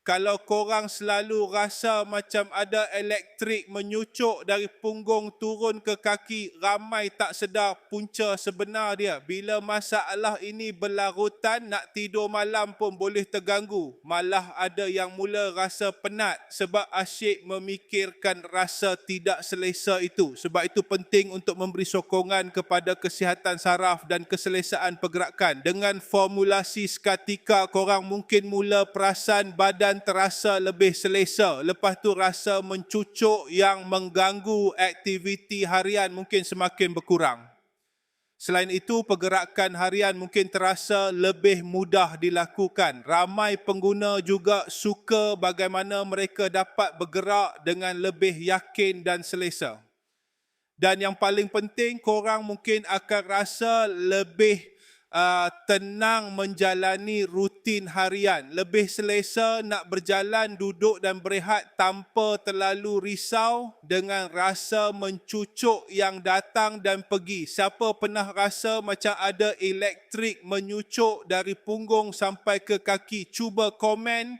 Kalau korang selalu rasa macam ada elektrik menyucuk dari punggung turun ke kaki, ramai tak sedar punca sebenar dia. Bila masalah ini berlarutan, nak tidur malam pun boleh terganggu. Malah ada yang mula rasa penat sebab asyik memikirkan rasa tidak selesa itu. Sebab itu penting untuk memberi sokongan kepada kesihatan saraf dan keselesaan pergerakan. Dengan formulasi seketika, korang mungkin mula perasan badan terasa lebih selesa. Lepas tu rasa mencucuk yang mengganggu aktiviti harian mungkin semakin berkurang. Selain itu, pergerakan harian mungkin terasa lebih mudah dilakukan. Ramai pengguna juga suka bagaimana mereka dapat bergerak dengan lebih yakin dan selesa. Dan yang paling penting, korang mungkin akan rasa lebih tenang menjalani rutin harian. Lebih selesa nak berjalan, duduk dan berehat tanpa terlalu risau dengan rasa mencucuk yang datang dan pergi. Siapa pernah rasa macam ada elektrik menyucuk dari punggung sampai ke kaki? Cuba komen